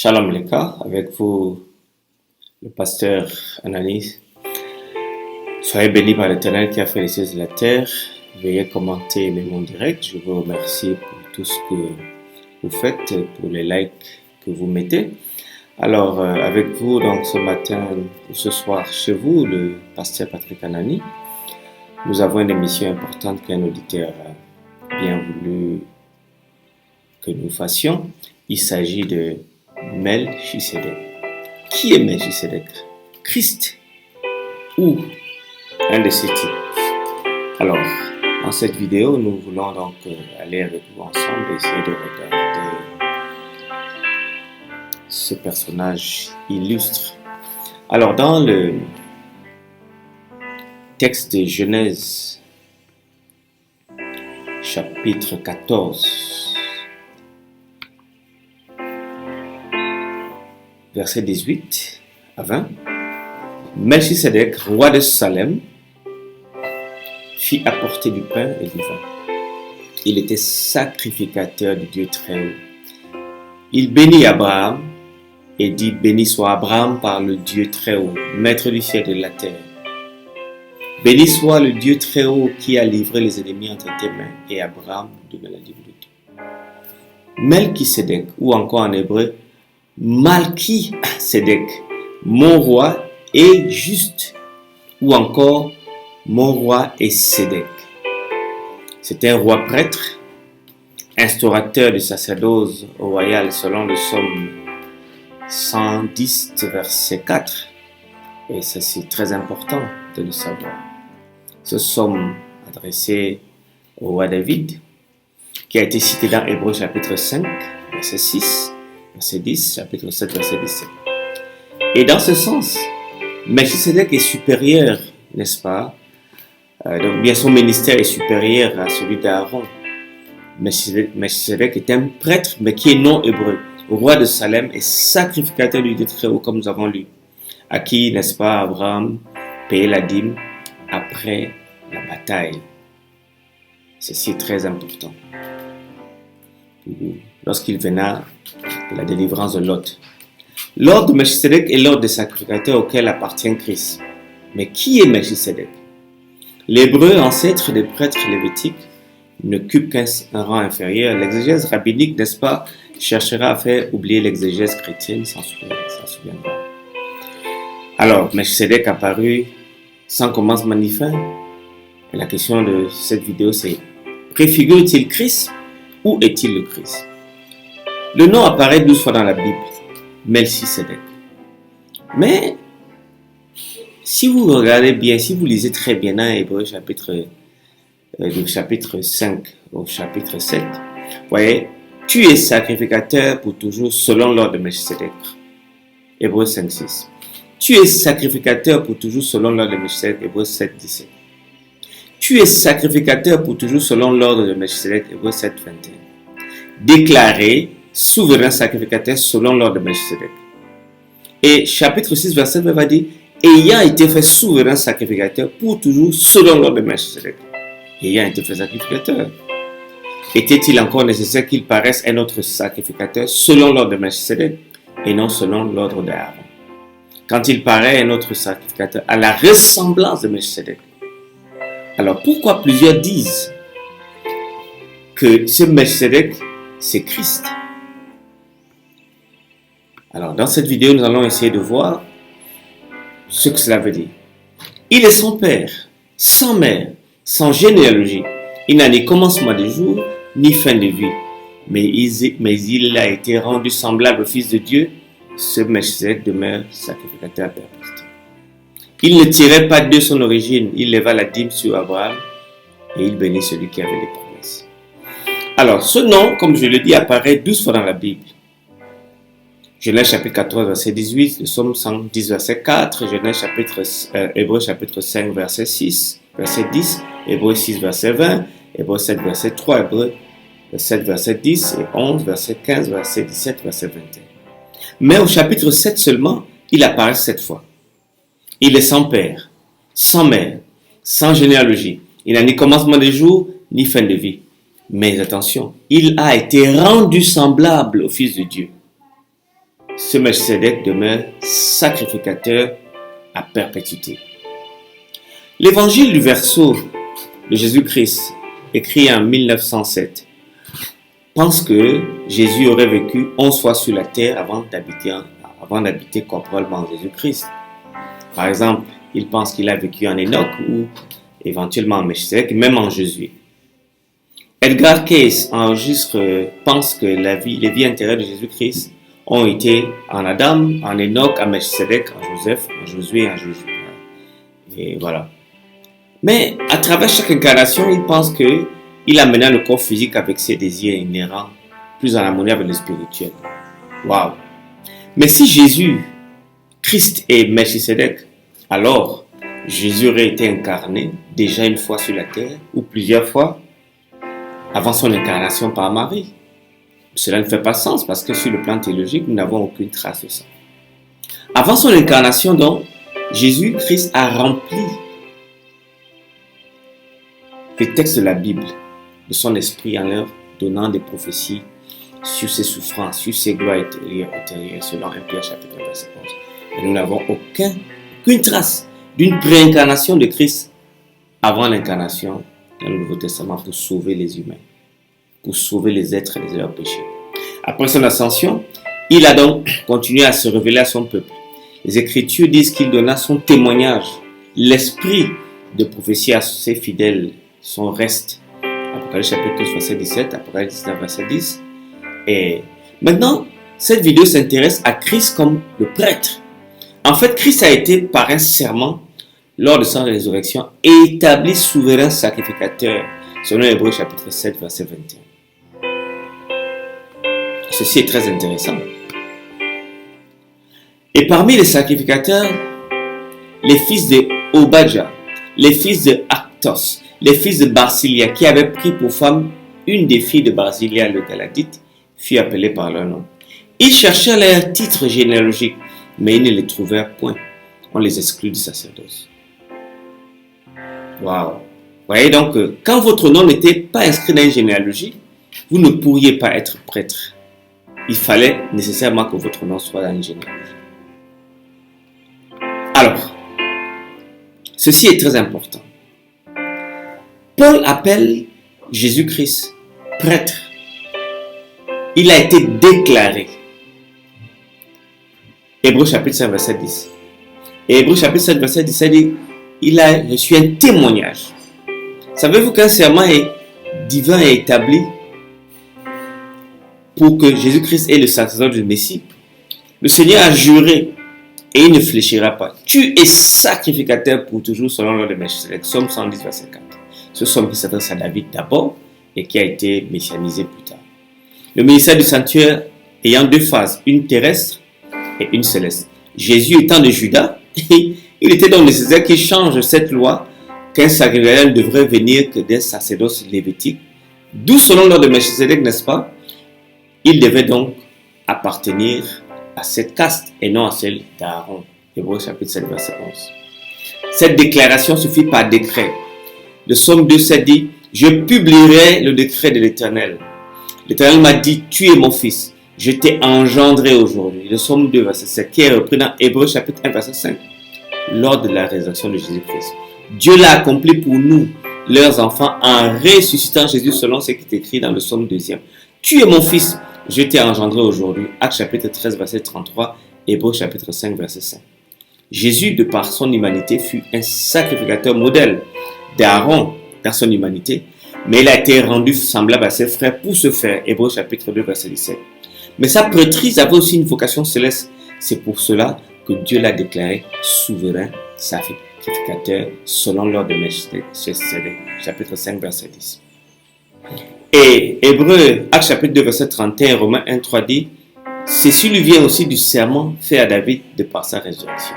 Shalom Leka, avec vous, le pasteur Anani. Soyez bénis par l'Éternel qui a fait les cieux et la terre. Veuillez commenter mon direct. Je vous remercie pour tout ce que vous faites, pour les likes que vous mettez. Alors, avec vous, donc ce matin ou ce soir chez vous, le pasteur Patrick Anani, nous avons une émission importante qu'un auditeur a bien voulu que nous fassions. Il s'agit de Melchisedec. Qui est Melchisedec? Christ ou un de ses types? Alors, dans cette vidéo, nous voulons donc aller avec vous ensemble et essayer de regarder ce personnage illustre. Alors, dans le texte de Genèse, chapitre 14, verset 18 à 20, Melchisedec, roi de Salem, fit apporter du pain et du vin. Il était sacrificateur du Dieu très haut. Il bénit Abraham et dit: béni soit Abraham par le Dieu très haut, maître du ciel et de la terre. Béni soit le Dieu très haut qui a livré les ennemis entre tes mains. Et Abraham donna la dîme de tout. Melchisedec, ou encore en hébreu, Malki-Sédek, mon roi est juste, ou encore mon roi est Sédek. C'est un roi prêtre, instaurateur du sacerdoce royal selon le psaume 110, verset 4. Et ça, c'est très important de le savoir. Ce psaume adressé au roi David, qui a été cité dans Hébreux chapitre 5, verset 6, verset 10, chapitre 7, verset 17. Et dans ce sens, Melchisedec est supérieur, n'est-ce pas? Donc bien son ministère est supérieur à celui d'Aaron. Melchisedec est un prêtre, mais qui est non hébreu. Le roi de Salem est sacrificateur du Dieu très haut, comme nous avons lu, à qui, n'est-ce pas, Abraham payait la dîme après la bataille. Ceci est très important. Lorsqu'il venait de la délivrance de Lot. L'ordre de Melchisedec est l'ordre des sacrificateurs auquel appartient Christ. Mais qui est Melchisedec? L'hébreu, ancêtre des prêtres lévitiques, n'occupe qu'un rang inférieur. L'exégèse rabbinique, n'est-ce pas, cherchera à faire oublier l'exégèse chrétienne, s'en souviendra. Alors, Melchisedec apparut sans commencement ni fin. Et la question de cette vidéo, c'est: préfigure-t-il Christ ou est-il le Christ? Le nom apparaît 12 fois dans la Bible, Melchisedec. Mais, si vous regardez bien, si vous lisez très bien dans Hébreux chapitre 5 au chapitre 7, vous voyez, tu es sacrificateur pour toujours selon l'ordre de Melchisedec. Hébreux 5, 6. Tu es sacrificateur pour toujours selon l'ordre de Melchisedec. Hébreux 7, 17. Tu es sacrificateur pour toujours selon l'ordre de Melchisedec. Hébreux 7, 21. Déclaré souverain sacrificateur selon l'ordre de Melchisedec. Et chapitre 6, verset 20 va dire: ayant été fait souverain sacrificateur pour toujours selon l'ordre de Melchisedec. Ayant été fait sacrificateur. Était-il encore nécessaire qu'il paraisse un autre sacrificateur selon l'ordre de Melchisedec et non selon l'ordre d'Aaron? Quand il paraît un autre sacrificateur à la ressemblance de Melchisedec. Alors pourquoi plusieurs disent que ce Melchisedec c'est Christ? Alors, dans cette vidéo, nous allons essayer de voir ce que cela veut dire. Il est son père, sans mère, sans généalogie. Il n'a ni commencement de jour, ni fin de vie. Mais il a été rendu semblable au Fils de Dieu. Ce Melchisedec demeure sacrificateur perpétuel. Il ne tirait pas de son origine. Il leva la dîme sur Abraham et il bénit celui qui avait les promesses. Alors, ce nom, comme je le dis, apparaît 12 fois dans la Bible. Genèse chapitre 14, verset 18, le psaume 110, verset 4, Hébreux chapitre 5, verset 6, verset 10, Hébreux 6, verset 20, Hébreux 7, verset 3, Hébreux 7, verset 10, et 11, verset 15, verset 17, verset 21. Mais au chapitre 7 seulement, il apparaît 7 fois. Il est sans père, sans mère, sans généalogie. Il n'a ni commencement de jour, ni fin de vie. Mais attention, il a été rendu semblable au Fils de Dieu. ce Melchisédek demeure sacrificateur à perpétuité. L'évangile du verso de Jésus-Christ, écrit en 1907, pense que Jésus aurait vécu 11 fois sur la terre avant d'habiter corporellement Jésus-Christ. Par exemple, il pense qu'il a vécu en Enoch ou éventuellement en Melchisédek, même en Jésus. Edgar Cayce pense que les vies antérieures de Jésus-Christ ont été en Adam, en Enoch, en Melchisédek, en Joseph, en Josué et en Jésus. Et voilà. Mais à travers chaque incarnation, il pense qu'il amena le corps physique avec ses désirs inhérents, plus en harmonie avec le spirituel. Waouh! Mais si Jésus, Christ est Melchisédek, alors Jésus aurait été incarné déjà une fois sur la terre, ou plusieurs fois, avant son incarnation par Marie. Cela ne fait pas sens parce que sur le plan théologique, nous n'avons aucune trace de ça. Avant son incarnation, donc, Jésus-Christ a rempli les textes de la Bible de son esprit en leur donnant des prophéties sur ses souffrances, sur ses gloires intérieures, selon 1 Pierre chapitre 1, verset 11. Mais nous n'avons aucune trace d'une préincarnation de Christ avant l'incarnation dans le Nouveau Testament pour sauver les humains, pour sauver les êtres de leurs péchés. Après son ascension, il a donc continué à se révéler à son peuple. Les Écritures disent qu'il donna son témoignage, l'esprit de prophétie à ses fidèles, son reste. Apocalypse chapitre 12, verset 17, Apocalypse 19, verset 10. Et maintenant, cette vidéo s'intéresse à Christ comme le prêtre. En fait, Christ a été par un serment lors de sa résurrection établi souverain sacrificateur, selon Hébreux chapitre 7, verset 21. Ceci est très intéressant. Et parmi les sacrificateurs, les fils de Obadja, les fils de Actos, les fils de Barsilia, qui avaient pris pour femme une des filles de Barsilia, le Galadite, fut appelée par leur nom. Ils cherchèrent leur titre généalogique, mais ils ne les trouvèrent point. On les exclut du sacerdoce. Waouh! Voyez donc, quand votre nom n'était pas inscrit dans une généalogie, vous ne pourriez pas être prêtre. Il fallait nécessairement que votre nom soit dans une généalogie. Alors, ceci est très important. Paul appelle Jésus-Christ prêtre. Il a été déclaré. Hébreux chapitre 5, verset 10. Et Hébreux chapitre 7, verset 17 dit, il a reçu un témoignage. Savez-vous qu'un serment divin est établi pour que Jésus-Christ ait le sacerdoce du Messie? Le Seigneur a juré et il ne fléchira pas. Tu es sacrificateur pour toujours selon l'ordre de Melchisédek. Psaume 110, verset 4. Ce psaume qui s'adresse à David d'abord et qui a été messianisé plus tard. Le ministère du sanctuaire ayant deux phases, une terrestre et une céleste. Jésus étant de Juda, il était donc nécessaire qu'il change cette loi qu'un sacrificateur ne devrait venir que d'un sacerdoce lévitique, d'où selon l'ordre de Melchisédek, n'est-ce pas, il devait donc appartenir à cette caste et non à celle d'Aaron. Hébreux chapitre 7, verset 11. Cette déclaration se fit par décret. Le psaume 2,7 dit, je publierai le décret de l'Éternel. L'Éternel m'a dit, tu es mon fils, je t'ai engendré aujourd'hui. Le psaume 2, verset 7, qui est repris dans Hébreux chapitre 1, verset 5. Lors de la résurrection de Jésus-Christ. Dieu l'a accompli pour nous, leurs enfants, en ressuscitant Jésus selon ce qui est écrit dans le psaume 2e. Tu es mon fils, je t'ai engendré aujourd'hui. Actes chapitre 13, verset 33, Hébreux chapitre 5, verset 5. Jésus, de par son humanité, fut un sacrificateur modèle d'Aaron dans son humanité, mais il a été rendu semblable à ses frères pour ce faire. Hébreux chapitre 2, verset 17. Mais sa prêtrise avait aussi une vocation céleste. C'est pour cela que Dieu l'a déclaré souverain sacrificateur selon l'ordre de Melchisédek, chapitre 5, verset 10. Et Hébreux, Actes chapitre 2, verset 31, Romains 1, 3 dit, ceci lui vient aussi du serment fait à David de par sa résurrection.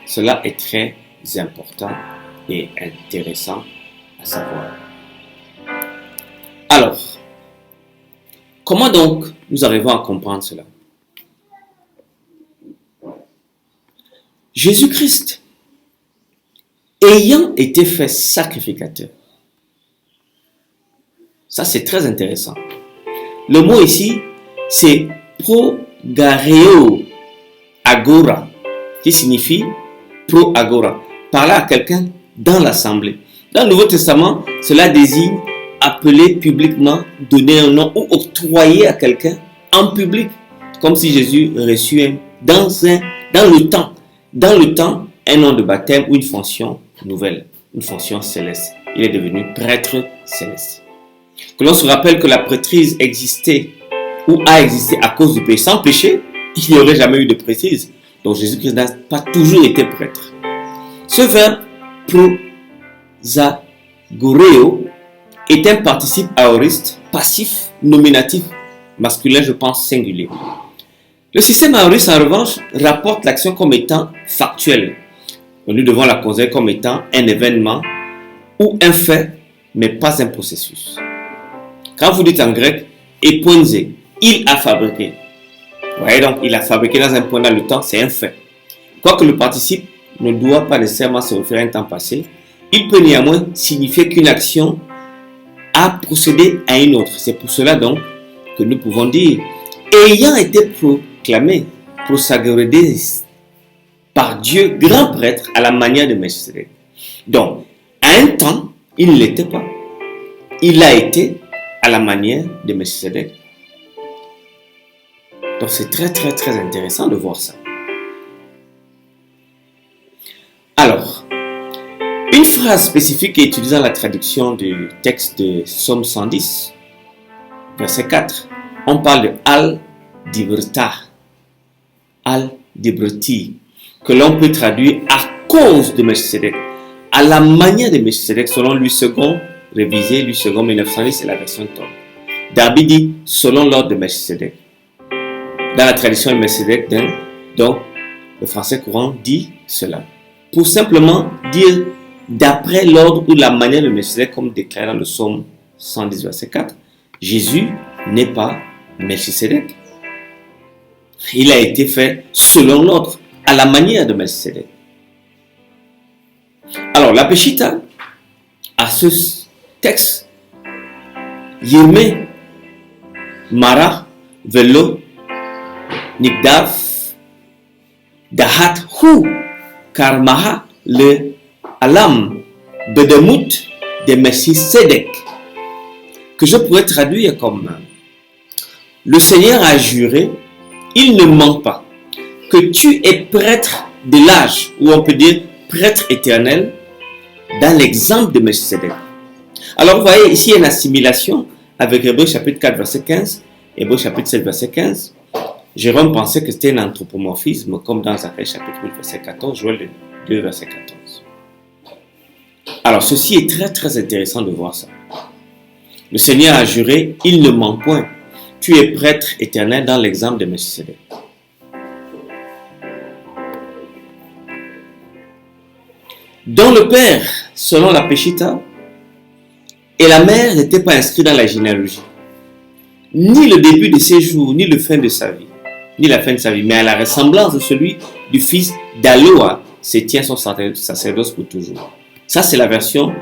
Cela est très important et intéressant à savoir. Alors, comment donc nous arrivons à comprendre cela? Jésus-Christ, ayant été fait sacrificateur, ça c'est très intéressant. Le mot ici, c'est progareo, agora, qui signifie pro-agora, parler à quelqu'un dans l'assemblée. Dans le Nouveau Testament, cela désigne appeler publiquement, donner un nom ou octroyer à quelqu'un en public, comme si Jésus reçut dans le temps, un nom de baptême ou une fonction nouvelle, une fonction céleste. Il est devenu prêtre céleste. Que l'on se rappelle que la prêtrise existait ou a existé à cause du péché. Sans péché, il n'y aurait jamais eu de prêtrise. Donc Jésus-Christ n'a pas toujours été prêtre. Ce verbe prosagoreo est un participe aoriste passif nominatif masculin, je pense singulier. Le système aoriste en revanche rapporte l'action comme étant factuelle. Nous devons la considérer comme étant un événement ou un fait, mais pas un processus. Quand vous dites en grec epoinze, il a fabriqué. Vous voyez donc, il a fabriqué dans un point dans le temps, c'est un fait. Quoique le participe ne doit pas nécessairement se référer à un temps passé, il peut néanmoins signifier qu'une action a procédé à une autre. C'est pour cela donc que nous pouvons dire, ayant été proclamé, prosagoré par Dieu, grand prêtre à la manière de Melchisedec. Donc, à un temps, il ne l'était pas. Il a été à la manière de Melchisedec. Donc, c'est très intéressant de voir ça. Alors, une phrase spécifique est utilisée dans la traduction du texte de Psaume 110, verset 4. On parle de al-dibrta, al-dibrti, que l'on peut traduire à cause de Melchisedec, à la manière de Melchisedec, selon Louis II, révisé, Louis II 1910, c'est la version Tom. Darby dit selon l'ordre de Melchisedec. Dans la tradition de Melchisedec, donc le français courant dit cela. Pour simplement dire d'après l'ordre ou la manière de Melchisedec, comme déclaré dans le psaume 110, verset 4, Jésus n'est pas Melchisedec. Il a été fait selon l'ordre, à la manière de Melchisedec. Alors, la Peshitta, à ce texte, Yirme, Mara, Velo, Nigdav, Dahat, Hu, Karmaha, le Alam, Bedemut, de Melchisedec, que je pourrais traduire comme le Seigneur a juré, il ne ment pas, que tu es prêtre de l'âge, ou on peut dire prêtre éternel, dans l'exemple de Melchisedec. Alors vous voyez ici une assimilation avec Hébreux chapitre 4 verset 15, Hébreux chapitre 7 verset 15. Jérôme pensait que c'était un anthropomorphisme comme dans Zacharie chapitre 8 verset 14, Joël 2 verset 14. Alors ceci est très intéressant de voir ça. Le Seigneur a juré, il ne ment point. Tu es prêtre éternel dans l'exemple de Melchisedec. Dont le père, selon la Peshitta, et la mère n'étaient pas inscrits dans la généalogie. Ni le début de ses jours, ni la fin de sa vie. Mais à la ressemblance de celui du fils d'Aloa, se tient son sacerdoce pour toujours. Ça, c'est la version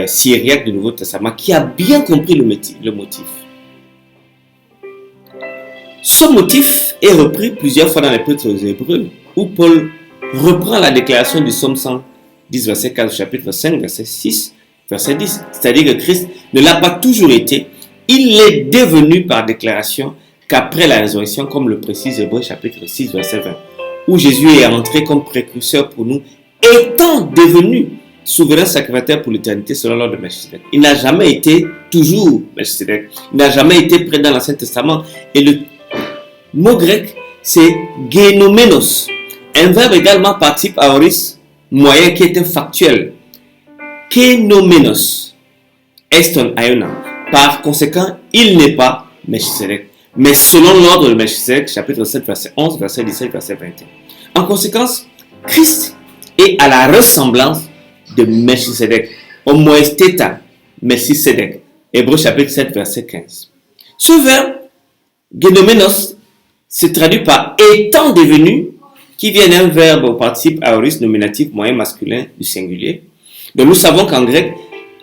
syriaque du Nouveau Testament qui a bien compris le motif. Ce motif est repris plusieurs fois dans l'Épître aux Hébreux, où Paul reprend la déclaration du psaume 110, verset 4, chapitre 5, verset 6, verset 10. C'est-à-dire que Christ ne l'a pas toujours été, il l'est devenu par déclaration qu'après la résurrection, comme le précise Hébreux chapitre 6, verset 20, où Jésus est entré comme précurseur pour nous, étant devenu souverain sacrificateur pour l'éternité selon l'ordre de Melchisedec. Il n'a jamais été toujours Melchisedec. Il n'a jamais été près dans l'Ancien Testament. Et le mot grec, c'est genomenos. Un verbe également participe aoriste moyen qui est un factuel. Genomenos. Eston aiona. Par conséquent, il n'est pas Melchisedec. Mais selon l'ordre de Melchisedec, chapitre 7, verset 11, verset 17, verset 21. En conséquence, Christ est à la ressemblance de Melchisedec. Homoesteta, Melchisedec. Hébreux chapitre 7, verset 15. Ce verbe, genomenos, se traduit par étant devenu, qui vient d'un verbe au participe aoriste nominatif moyen masculin du singulier. Donc nous savons qu'en grec,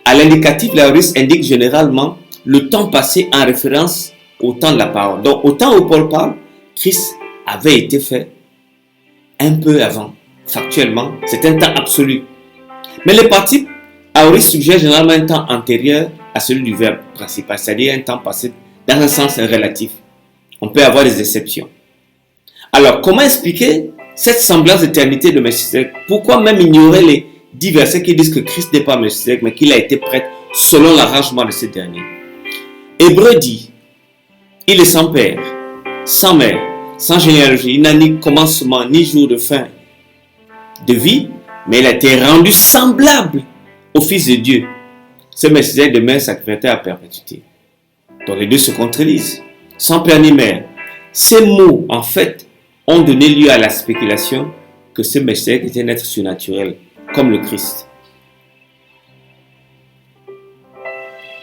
à l'indicatif, l'aoriste indique généralement le temps passé en référence au temps de la parole. Donc au temps où Paul parle, Christ avait été fait un peu avant. Factuellement, c'est un temps absolu. Mais les participe aoriste suggère généralement un temps antérieur à celui du verbe principal, c'est-à-dire un temps passé dans un sens relatif. On peut avoir des exceptions. Alors, comment expliquer cette semblance d'éternité de Melchisedec? Pourquoi même ignorer les 10 versets qui disent que Christ n'est pas Melchisedec, mais qu'il a été prêtre selon l'arrangement de ce dernier? Hébreu dit, il est sans père, sans mère, sans généalogie, il n'a ni commencement, ni jour de fin de vie, mais il a été rendu semblable au Fils de Dieu. Ce Melchisedec demeure sacrificateur à perpétuité. Donc les deux se contredisent. Sans père ni mère. Ces mots, en fait, ont donné lieu à la spéculation que ce Melchisedec était un être surnaturel, comme le Christ.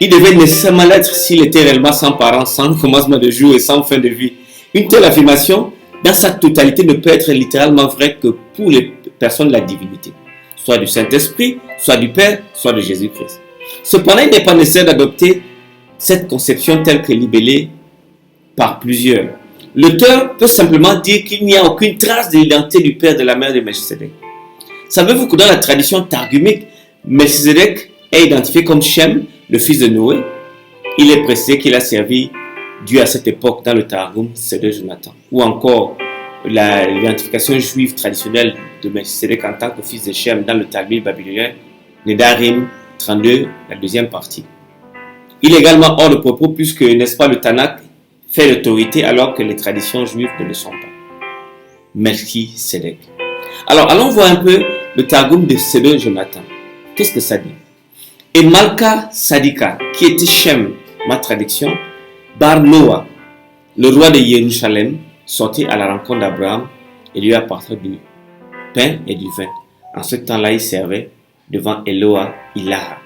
Il devait nécessairement l'être s'il était réellement sans parents, sans commencement de jour et sans fin de vie. Une telle affirmation, dans sa totalité, ne peut être littéralement vraie que pour les personnes de la divinité, soit du Saint-Esprit, soit du Père, soit de Jésus-Christ. Cependant, il n'est pas nécessaire d'adopter cette conception telle que libellée par plusieurs. L'auteur peut simplement dire qu'il n'y a aucune trace de l'identité du père et de la mère de Melchisedec. Savez-vous que dans la tradition targumique, Melchisedec est identifié comme Shem, le fils de Noé? Il est précisé qu'il a servi Dieu à cette époque dans le Targum, c'est de Jonathan. Ou encore l'identification juive traditionnelle de Melchisedec en tant que fils de Shem dans le Talmud babylonien, Nedarim 32, la deuxième partie. Il est également hors de propos puisque, n'est-ce pas, le Tanakh fait l'autorité alors que les traditions juives ne le sont pas. Melchisedec. Alors, allons voir un peu le Targum de Seder Jonathan. Qu'est-ce que ça dit? Et Malka Sadika, qui était Shem, ma traduction, Bar Noah, le roi de Jérusalem, sortit à la rencontre d'Abraham et lui apporta du pain et du vin. En ce temps-là, il servait devant Eloah Ilaha.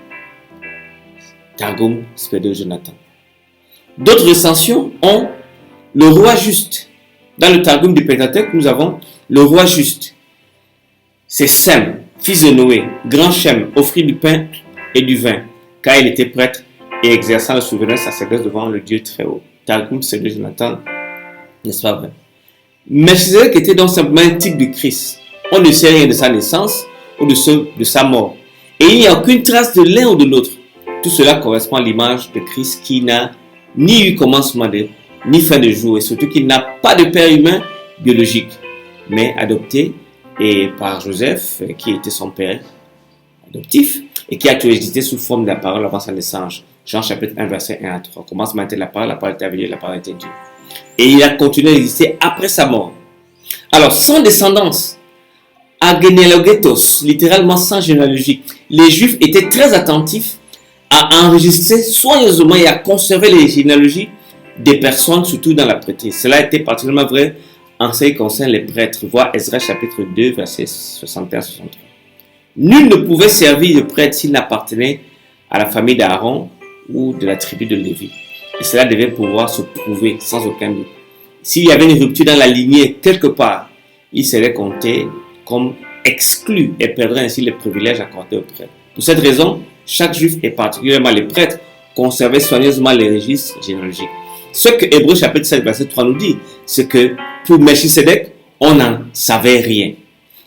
Targum Seder Jonathan. D'autres recensions ont le roi juste. Dans le Targum du Pentateuque, nous avons le roi juste. C'est Sem, fils de Noé, grand Shem, offrit du pain et du vin, car il était prêtre et exerçant le souverain sacerdoce devant le Dieu très haut. Targum, c'est de Jonathan, n'est-ce pas vrai? Melchisedec était donc simplement un type de Christ. On ne sait rien de sa naissance ou de sa mort. Et il n'y a aucune trace de l'un ou de l'autre. Tout cela correspond à l'image de Christ qui n'a ni eu commencement ni fin de jour, et surtout qui n'a pas de père humain biologique, mais adopté et par Joseph, qui était son père adoptif, et qui a toujours existé sous forme de la parole avant sa naissance. Jean chapitre 1, verset 1 à 3. Commencement était la parole était avec Dieu, la parole était Dieu. Et il a continué à exister après sa mort. Alors, sans descendance, agenealogetos, littéralement sans généalogie, les Juifs étaient très attentifs à enregistrer soigneusement et à conserver les généalogies des personnes, surtout dans la prêtrise. Cela était particulièrement vrai en ce qui concerne les prêtres. Voir Ezra chapitre 2, verset 61-63. Nul ne pouvait servir de prêtre s'il n'appartenait à la famille d'Aaron ou de la tribu de Lévi. Et cela devait pouvoir se prouver sans aucun doute. S'il y avait une rupture dans la lignée quelque part, il serait compté comme exclu et perdrait ainsi les privilèges accordés aux prêtres. Pour cette raison, chaque juif, et particulièrement les prêtres, conservaient soigneusement les registres généalogiques. Ce que Hébreu chapitre 7, verset 3 nous dit, c'est que pour Melchisedec, on n'en savait rien.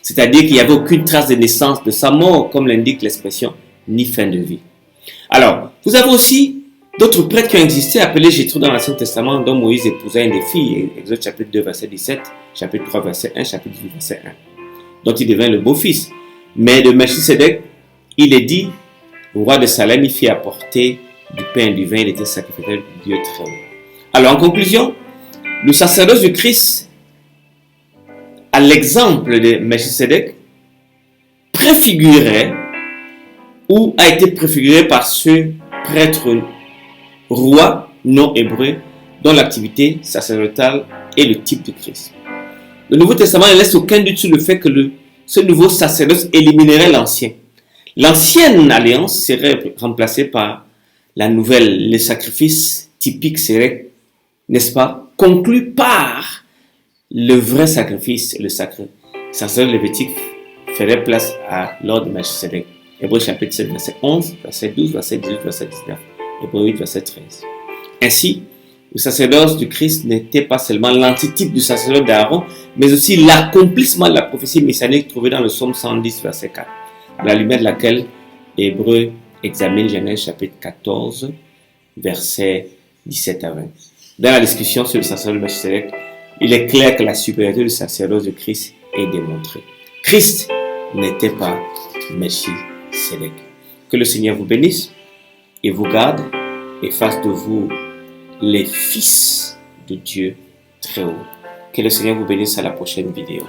C'est-à-dire qu'il n'y avait aucune trace de naissance, de sa mort, comme l'indique l'expression, ni fin de vie. Alors, vous avez aussi d'autres prêtres qui ont existé, appelés Jétro dans l'Ancien Testament, dont Moïse épousa une des filles, Exode chapitre 2, verset 17, chapitre 3, verset 1, chapitre 8, verset 1, dont il devint le beau-fils. Mais de Melchisedec, il est dit, au roi de Salem, il fit apporter du pain et du vin, il était sacrificateur de Dieu très haut. Alors, en conclusion, le sacerdoce du Christ, à l'exemple de Melchisedec, préfigurait ou a été préfiguré par ce prêtre roi non hébreu dont l'activité sacerdotale est le type de Christ. Le Nouveau Testament ne laisse aucun doute sur le fait que ce nouveau sacerdoce éliminerait l'ancien. L'ancienne alliance serait remplacée par la nouvelle. Les sacrifices typiques seraient, n'est-ce pas, conclus par le vrai sacrifice, le sacerdoce lévitique ferait place à l'ordre de Melchisedec. Hébreu chapitre 7, verset 11, verset 12, verset 18, verset 19, Hébreu 8, verset 13. Ainsi, Le sacerdoce du Christ n'était pas seulement l'antitype du sacerdoce d'Aaron, mais aussi l'accomplissement de la prophétie messianique trouvée dans le psaume 110, verset 4, à la lumière de laquelle Hébreux examine Genèse chapitre 14, versets 17 à 20. Dans la discussion sur le sacerdoce de Melchisedec, il est clair que la supériorité du sacerdoce de Christ est démontrée. Christ n'était pas Melchisedec. Que le Seigneur vous bénisse et vous garde et fasse de vous les fils de Dieu très haut. Que le Seigneur vous bénisse à la prochaine vidéo.